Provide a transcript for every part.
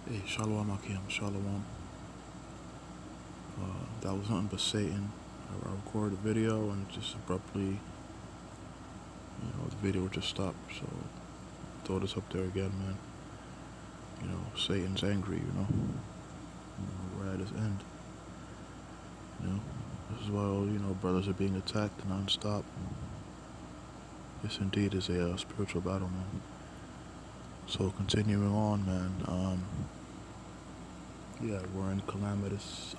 Hey, Shalom Akim, Shalom. That was nothing but Satan. I recorded a video and just abruptly, the video just stopped. So throw this up there again, man. Satan's angry, we're at his end. This is why brothers are being attacked non-stop. This indeed is a spiritual battle, man. So continuing on, man. Yeah, we're in calamitous,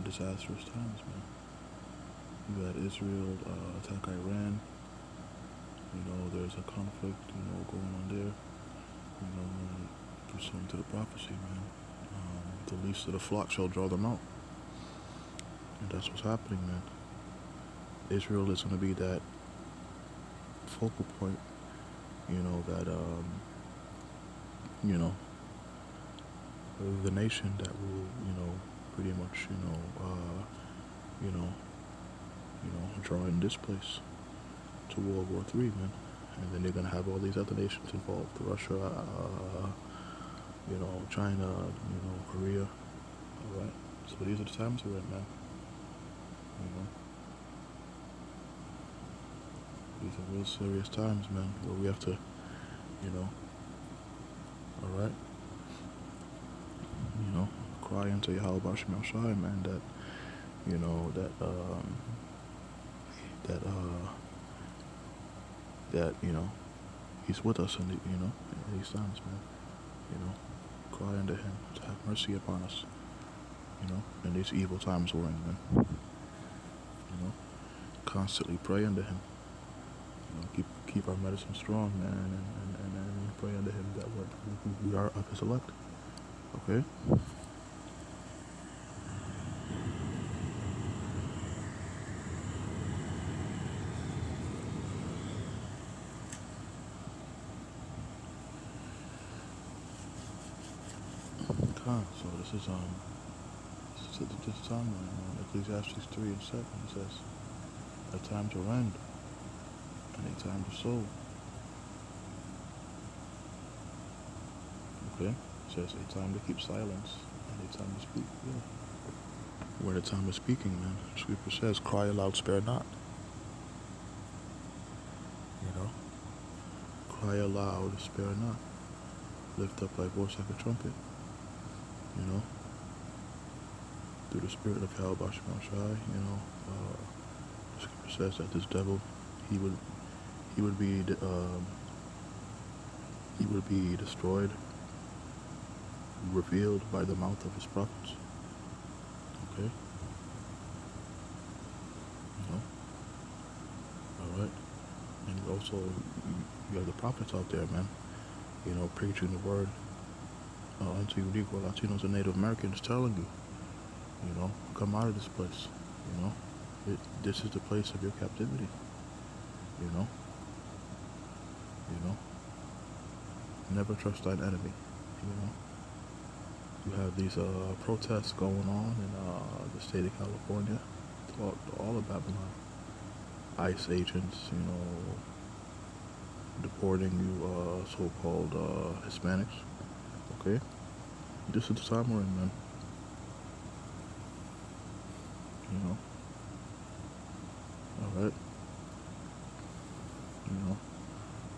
disastrous times, man. You had Israel attack Iran. There's a conflict, going on there. Pursuant to the prophecy, man. The least of the flock shall draw them out. And that's what's happening, man. Israel is going to be that focal point, the nation that will, pretty much, draw in this place to World War III, man. And then they're going to have all these other nations involved. Russia, China, Korea. All right. So these are the times we're in, man. These are real serious times, man, where we have to, all right, cry unto Yahweh Shem Shai, man, that, that he's with us in these times, man. Cry unto him to have mercy upon us, in these evil times we're in, man. Constantly pray unto him. Keep our medicine strong, man, and pray unto him that we are of his elect. Okay? So this is this time on Ecclesiastes 3:7. It says, a time to rend and a time to sow. Okay? It says a time to keep silence and a time to speak. Yeah. We're in a time of speaking, man. Scripture says, cry aloud, spare not. Cry aloud, spare not. Lift up thy voice like a trumpet. Through the spirit of Yahweh Shem Shai, the scripture says that this devil, he would be destroyed, revealed by the mouth of his prophets. Okay? All right? And also, you have the prophets out there, man, preaching the word unto you Negro, Latinos, and Native Americans, telling you, come out of this place, this is the place of your captivity, never trust thine enemy, You have these protests going on in the state of California, all of Babylon. ICE agents, deporting you so-called Hispanics. Okay? This is the time we're in, man. Alright?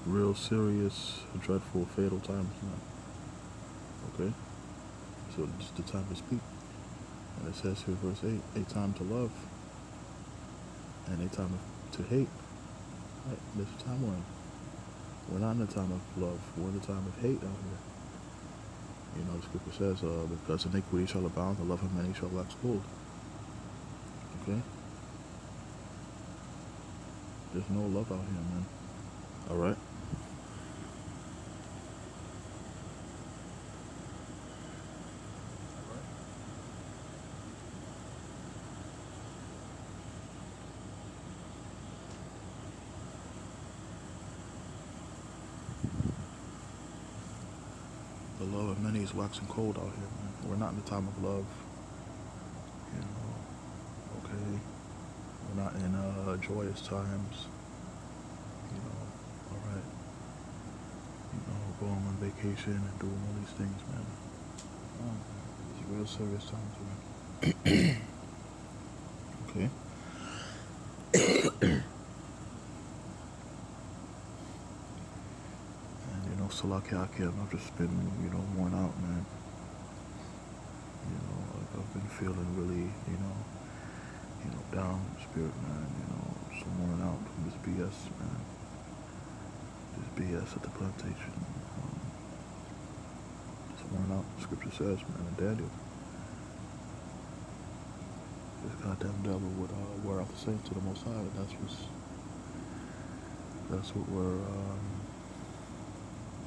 Real serious, dreadful, fatal times, man. Okay? So this is the time to speak. And it says here, verse 8, a time to love and a time to hate. Right? This is the time we're in. We're not in the time of love. We're in the time of hate out here. The scripture says, because iniquity shall abound, the love of many shall wax cold. Okay? There's no love out here, man. Alright? The love of many is waxing cold out here, man. We're not in the time of love. Okay? We're not in joyous times. Alright? going on vacation and doing all these things, man. It's real serious times, man. Okay. And Salaki Akim, I've just been, worn out, man. I've been feeling really, down in spirit, man. So worn out from this BS, man. This BS at the plantation. Just worn out. Scripture says, man, in Daniel, this goddamn devil would wear out the saints to the Most High. That's what we're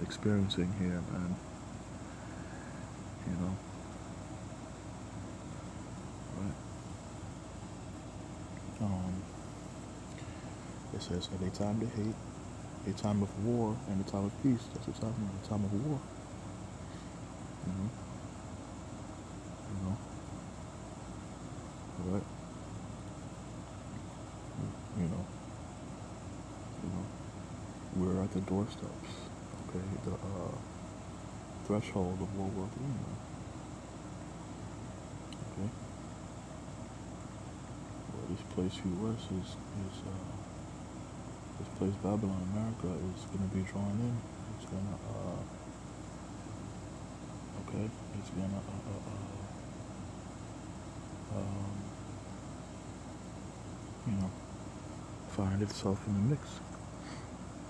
experiencing here, man. Right? It says at a time to hate, a time of war, and a time of peace. That's a time of war. Right? We're at the doorsteps, okay, the threshold of World War III, okay. Well, this place U.S. is this place Babylon, America, is going to be drawn in. It's going to, okay, it's going to, find itself in the mix,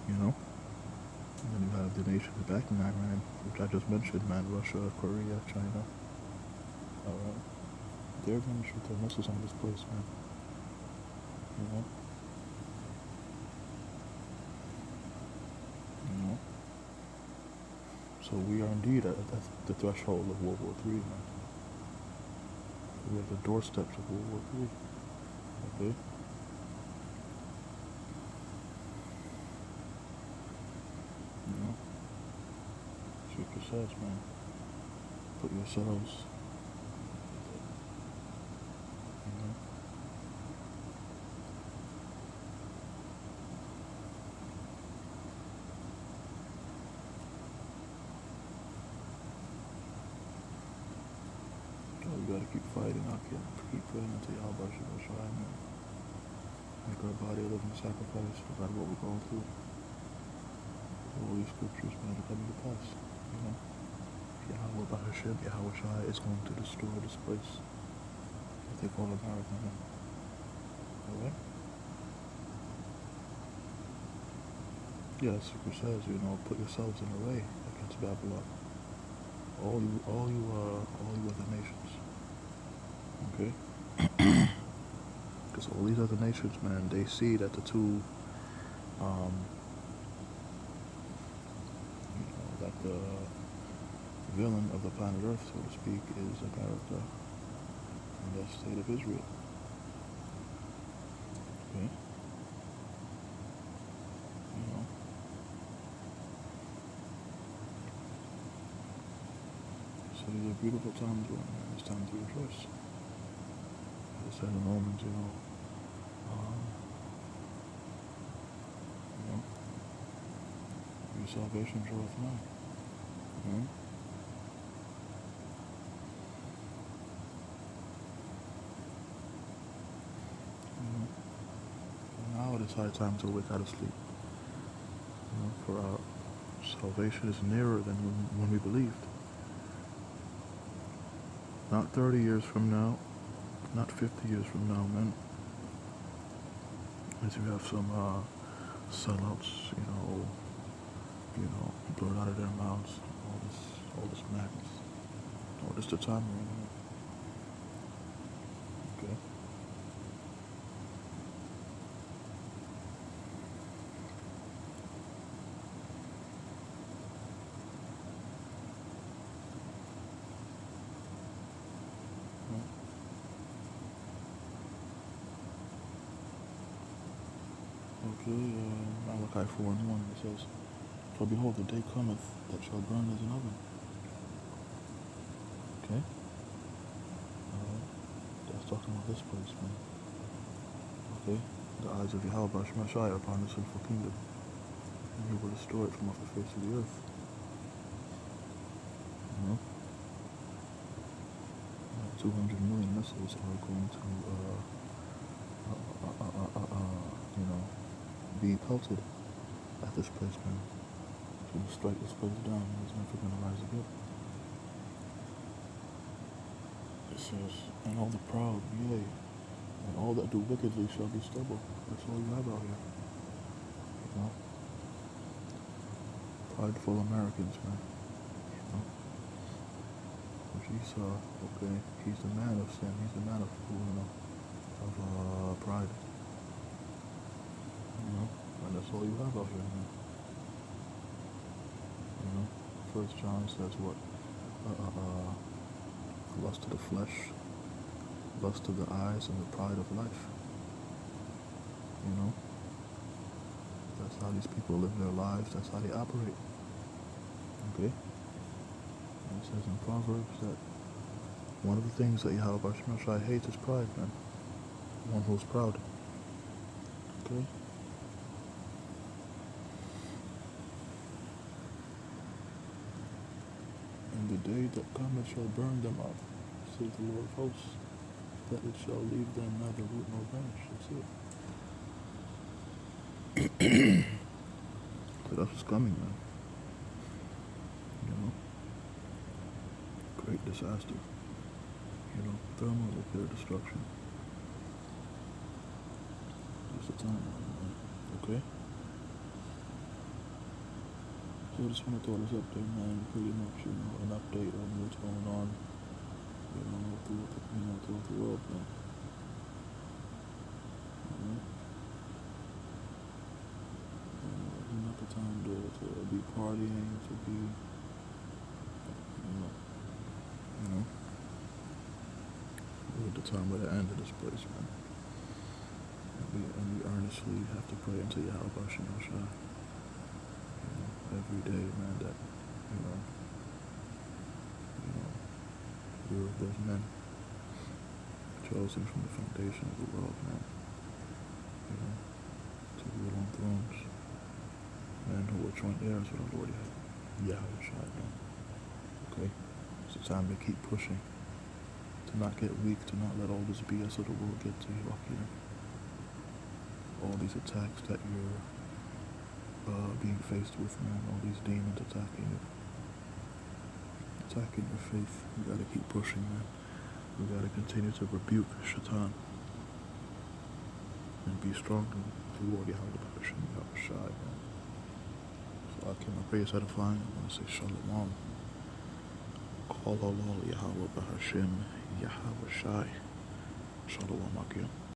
And then you have the nations backing Iran, which I just mentioned, man, Russia, Korea, China. Alright. They're going to shoot their missiles on this place, man. So we are indeed at the threshold of World War III, man. We're at the doorsteps of World War III. Okay? Scripture says, man, put yourselves, we gotta keep fighting, keep praying until Yahweh will shine, man. Make our body a living sacrifice, no matter what we're going through. All these scriptures, man, are coming to pass, Yahweh by Hashem, Yahweh Shai is going to destroy this place that they call America, man. Alright? Yeah, scripture says, put yourselves in array against Babylon. All you other nations. Okay? Because all these other nations, man, they see that the two, that the villain of the planet Earth, so to speak, is America and the state of Israel. Okay? So these are beautiful times, man. It's time to rejoice. As I said in Romans, your salvation draweth nigh. Now it is high time to wake out of sleep. For our salvation is nearer than when we believed. Not 30 years from now, not 50 years from now, man. As you have some sellouts, blurt out of their mouths, all this madness. Oh, this the time we're in. Okay. Okay, Malachi 4:1, it says, for behold, the day cometh that shall burn as an oven. Okay? That's talking about this place, man. Okay? The eyes of Yahweh Shemashai upon the sinful kingdom. And he will destroy it from off the face of the earth. You know, 200 million missiles are going to, you know, be pelted at this place, man. It's gonna strike this place down, and it's never gonna rise again. It says, and all the proud, yea, and all that do wickedly shall be stubble. That's all you have out here. You know? Prideful Americans, man. You know? Which Esau, okay, he's the man of sin, he's the man of, pride. You know? And that's all you have out here, man. You know? First John says what? Lust of the flesh, lust of the eyes, and the pride of life. You know? That's how these people live their lives. That's how they operate. Okay? And it says in Proverbs that one of the things that Yahweh Shai hates is pride, man. One who's proud. Okay? And the day that cometh shall burn them up, says the Lord of hosts, that it shall leave them neither root nor branch. That's it. So that's what's coming, man. You know? Great disaster. You know, thermonuclear destruction. That's the time, man. Okay? So I just want to throw this up there, man. Pretty much, you know, an update on what's going on, you know, throughout the world, man. You know? It's not the time to be partying, to be, you know. We're at the time of the end of this place, man. And we earnestly have to pray unto Yahweh Shai. You know, every day, man, that, we're of those men chosen from the foundation of the world, man. You know, to rule on thrones. Men who are joint heirs with our Lord Yahweh Shai, man. Okay? It's the time to keep pushing. To not get weak, to not let all this BS of the world get to you up here. All these attacks that you're being faced with, man. All these demons attacking you. Attacking your faith. We gotta keep pushing, man. We gotta continue to rebuke Shaitan. And be strong in the Lord Yahweh Shai, man. So I can pray is edifying. I want to say Shalom. Call Allah Yahweh Bahashim Yahweh Shai. Shalom Akim.